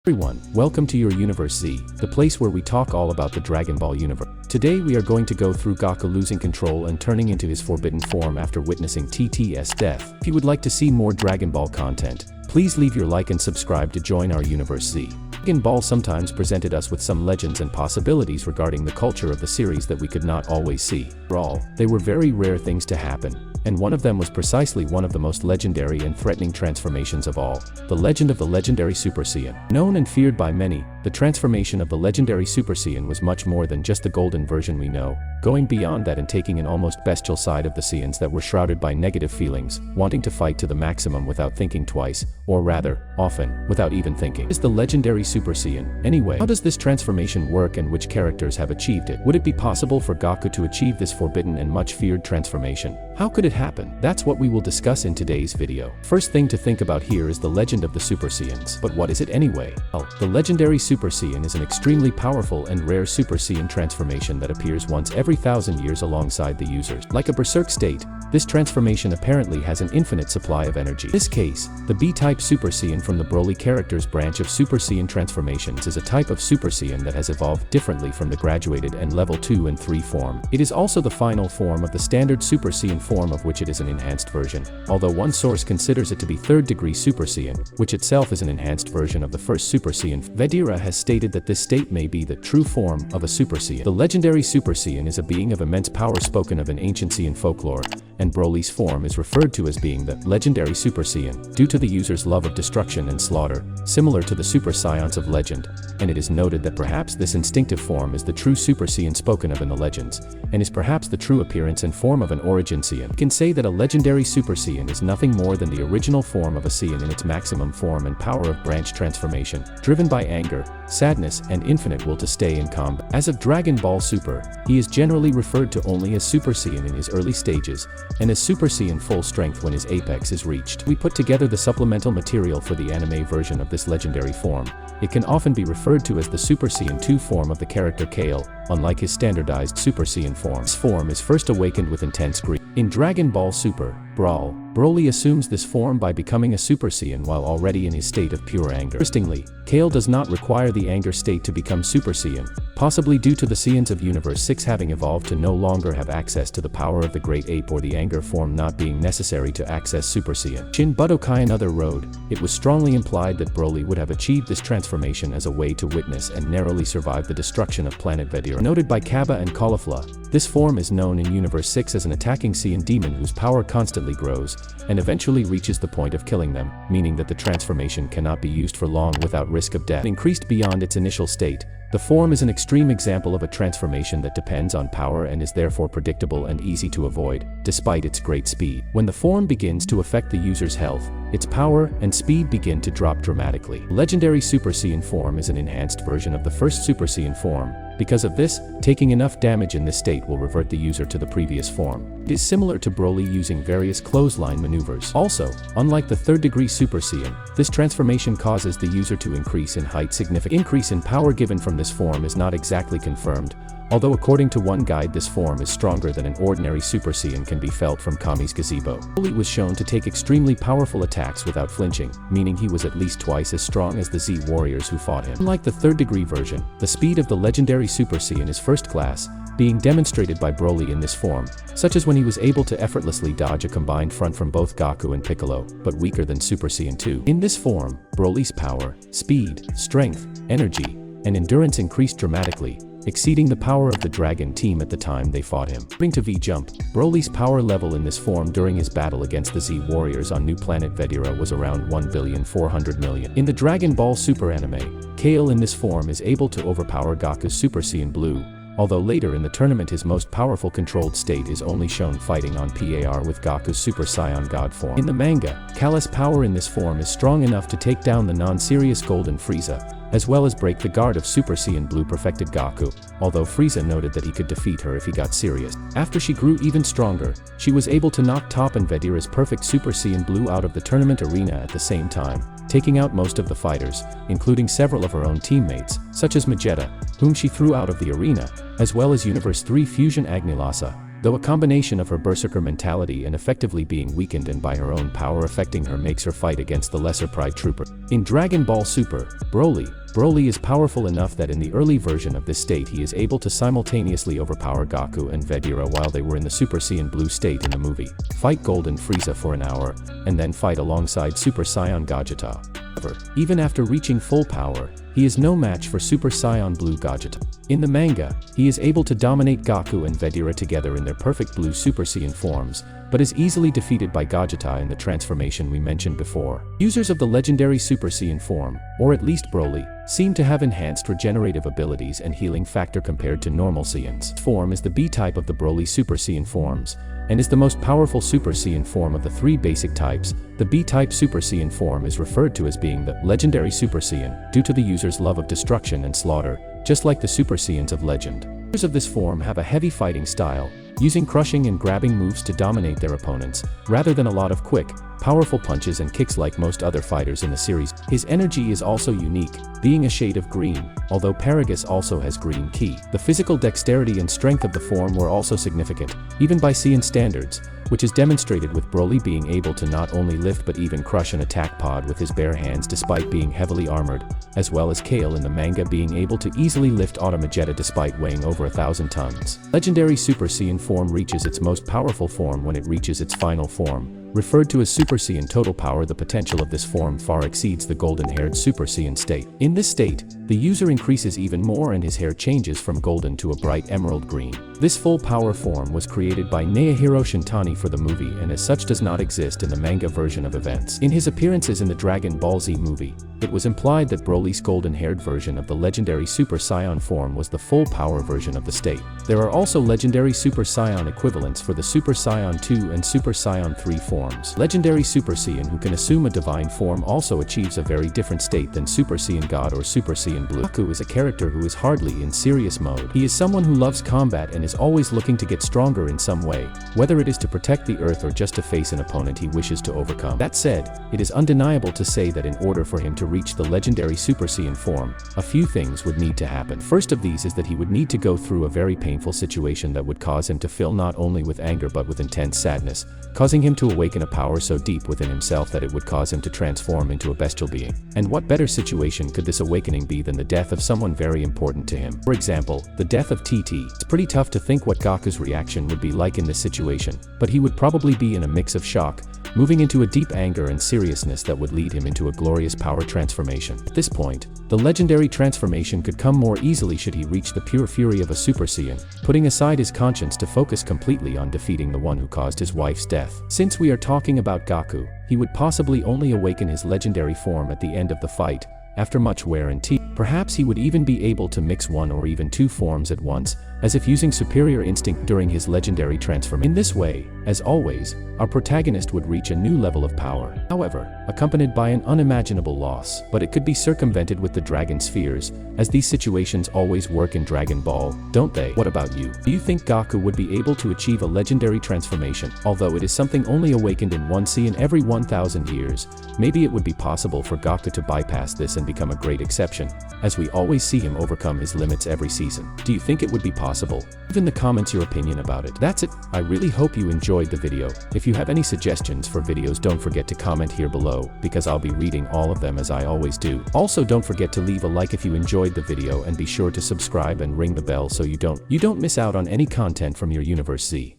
Everyone, welcome to your Universe Z, the place where we talk all about the Dragon Ball universe. Today we are going to go through Goku losing control and turning into his forbidden form after witnessing TT's death. If you would like to see more Dragon Ball content, please leave your like and subscribe to join our Universe Z. Dragon Ball sometimes presented us with some legends and possibilities regarding the culture of the series that we could not always see. For all, they were very rare things to happen, and one of them was precisely one of the most legendary and threatening transformations of all, the legend of the legendary Super Saiyan. Known and feared by many, the transformation of the legendary Super Saiyan was much more than just the golden version we know, going beyond that and taking an almost bestial side of the Saiyans that were shrouded by negative feelings, wanting to fight to the maximum without thinking twice, or rather, often, without even thinking. What is the legendary Super Saiyan, anyway? How does this transformation work and which characters have achieved it? Would it be possible for Goku to achieve this forbidden and much feared transformation? How could it happen? That's what we will discuss in today's video. First thing to think about here is the legend of the Super Saiyans. But what is it anyway? Well, the legendary Super Saiyan is an extremely powerful and rare Super Saiyan transformation that appears once every 1,000 years alongside the users. Like a berserk state, this transformation apparently has an infinite supply of energy. In this case, the B-type Super Saiyan from the Broly character's branch of Super Saiyan transformations is a type of Super Saiyan that has evolved differently from the graduated and level 2 and 3 form. It is also the final form of the standard Super Saiyan form, of which it is an enhanced version, although one source considers it to be third-degree Super Saiyan, which itself is an enhanced version of the first Super Saiyan. Vedira has stated that this state may be the true form of a Super Saiyan. The legendary Super Saiyan is a being of immense power spoken of in ancient Saiyan folklore, and Broly's form is referred to as being the legendary Super Saiyan, due to the user's love of destruction and slaughter, similar to the Super Saiyans of legend, and it is noted that perhaps this instinctive form is the true Super Saiyan spoken of in the legends, and is perhaps the true appearance and form of an origin Saiyan. We can say that a legendary Super Saiyan is nothing more than the original form of a Saiyan in its maximum form and power of branch transformation, driven by anger, sadness, and infinite will to stay in combat. As of Dragon Ball Super, he is generally referred to only as Super Saiyan in his early stages, and as Super Saiyan full strength when his apex is reached. We put together the supplemental material for the anime version of this legendary form. It can often be referred to as the Super Saiyan 2 form of the character Kale, unlike his standardized Super Saiyan form. This form is first awakened with intense grief. In Dragon Ball Super, Broly assumes this form by becoming a Super Saiyan while already in his state of pure anger. Interestingly, Kale does not require the anger state to become Super Saiyan, possibly due to the Saiyans of Universe 6 having evolved to no longer have access to the power of the Great Ape, or the anger form not being necessary to access Super Saiyan. Shin Budokai Another Road, it was strongly implied that Broly would have achieved this transformation as a way to witness and narrowly survive the destruction of planet Vedira. Noted by Kaba and Caulifla, this form is known in Universe 6 as an attacking Saiyan demon whose power constantly grows, and eventually reaches the point of killing them, meaning that the transformation cannot be used for long without risk of death. Increased beyond its initial state, the form is an extreme example of a transformation that depends on power and is therefore predictable and easy to avoid, despite its great speed. When the form begins to affect the user's health, its power and speed begin to drop dramatically. Legendary Super Saiyan form is an enhanced version of the first Super Saiyan form. Because of this, taking enough damage in this state will revert the user to the previous form. It is similar to Broly using various clothesline maneuvers. Also, unlike the third-degree Super Saiyan, this transformation causes the user to increase in height significantly. Increase in power given from this form is not exactly confirmed, although according to one guide this form is stronger than an ordinary Super Saiyan can be felt from Kami's gazebo. Broly was shown to take extremely powerful attacks without flinching, meaning he was at least twice as strong as the Z warriors who fought him. Unlike the third-degree version, the speed of the legendary Super Saiyan is first class, being demonstrated by Broly in this form, such as when he was able to effortlessly dodge a combined front from both Goku and Piccolo, but weaker than Super Saiyan 2. In this form, Broly's power, speed, strength, energy, and endurance increased dramatically, exceeding the power of the Dragon team at the time they fought him. According to V-Jump, Broly's power level in this form during his battle against the Z warriors on new planet Vedira was around 1,400,000,000. In the Dragon Ball Super anime, Kale in this form is able to overpower Goku's Super Saiyan Blue, although later in the tournament his most powerful controlled state is only shown fighting on par with Goku's Super Saiyan God form. In the manga, Kale's power in this form is strong enough to take down the non-serious Golden Frieza, as well as break the guard of Super Saiyan Blue perfected Goku, although Frieza noted that he could defeat her if he got serious. After she grew even stronger, she was able to knock Top and Vedira's perfect Super Saiyan Blue out of the tournament arena at the same time, taking out most of the fighters, including several of her own teammates, such as Vegeta, whom she threw out of the arena, as well as Universe 3 Fusion Agnilasa, though a combination of her berserker mentality and effectively being weakened and by her own power affecting her makes her fight against the lesser Pride Trooper. In Dragon Ball Super, Broly is powerful enough that in the early version of this state he is able to simultaneously overpower Goku and Vegeta while they were in the Super Saiyan Blue state in the movie, fight Golden Frieza for an hour, and then fight alongside Super Saiyan Gogeta. However, even after reaching full power, he is no match for Super Saiyan Blue Gogeta. In the manga, he is able to dominate Goku and Vegeta together in their perfect blue Super Saiyan forms, but is easily defeated by Gogeta in the transformation we mentioned before. Users of the legendary Super Saiyan form, or at least Broly, seem to have enhanced regenerative abilities and healing factor compared to normal Saiyans. This form is the B-type of the Broly Super Saiyan forms, and is the most powerful Super Saiyan form of the three basic types. The B-type Super Saiyan form is referred to as being the legendary Super Saiyan due to the user's love of destruction and slaughter, just like the Super Saiyans of legend. Users of this form have a heavy fighting style, using crushing and grabbing moves to dominate their opponents, rather than a lot of quick, powerful punches and kicks like most other fighters in the series. His energy is also unique, being a shade of green, although Paragus also has green ki. The physical dexterity and strength of the form were also significant, even by Saiyan standards, which is demonstrated with Broly being able to not only lift but even crush an attack pod with his bare hands despite being heavily armored, as well as Kale in the manga being able to easily lift Automagetta despite weighing over 1,000 tons. Legendary Super Saiyan form reaches its most powerful form when it reaches its final form, referred to as Super Saiyan total power. The potential of this form far exceeds the golden-haired Super Saiyan state. In this state, the user increases even more and his hair changes from golden to a bright emerald green. This full power form was created by Naohiro Shintani for the movie and as such does not exist in the manga version of events. In his appearances in the Dragon Ball Z movie, it was implied that Broly's golden-haired version of the legendary Super Saiyan form was the full power version of the state. There are also legendary Super Saiyan equivalents for the Super Saiyan 2 and Super Saiyan 3 forms. Legendary Super Saiyan who can assume a divine form also achieves a very different state than Super Saiyan God or Super Saiyan Blue. Goku is a character who is hardly in serious mode. He is someone who loves combat and is always looking to get stronger in some way, whether it is to protect the Earth or just to face an opponent he wishes to overcome. That said, it is undeniable to say that in order for him to reach the legendary Super Saiyan form, a few things would need to happen. First of these is that he would need to go through a very painful situation that would cause him to fill not only with anger but with intense sadness, causing him to awaken a power so deep within himself that it would cause him to transform into a bestial being. And what better situation could this awakening be than the death of someone very important to him? For example, the death of TT. It's pretty tough to think what Goku's reaction would be like in this situation, but he would probably be in a mix of shock, moving into a deep anger and seriousness that would lead him into a glorious power transformation. At this point, the legendary transformation could come more easily should he reach the pure fury of a Super Saiyan, putting aside his conscience to focus completely on defeating the one who caused his wife's death. Since we are talking about Goku, he would possibly only awaken his legendary form at the end of the fight, after much wear and tear. Perhaps he would even be able to mix one or even two forms at once, as if using superior instinct during his legendary transformation. In this way, as always, our protagonist would reach a new level of power, however, accompanied by an unimaginable loss. But it could be circumvented with the Dragon Spheres, as these situations always work in Dragon Ball, don't they? What about you? Do you think Goku would be able to achieve a legendary transformation? Although it is something only awakened in one Saiyan every 1,000 years, maybe it would be possible for Goku to bypass this and become a great exception, as we always see him overcome his limits every season. Do you think it would be possible? Leave in the comments your opinion about it. That's it. I really hope you enjoyed the video. If you have any suggestions for videos, don't forget to comment here below, because I'll be reading all of them as I always do. Also, don't forget to leave a like if you enjoyed the video and be sure to subscribe and ring the bell so you don't miss out on any content from your Universe Z.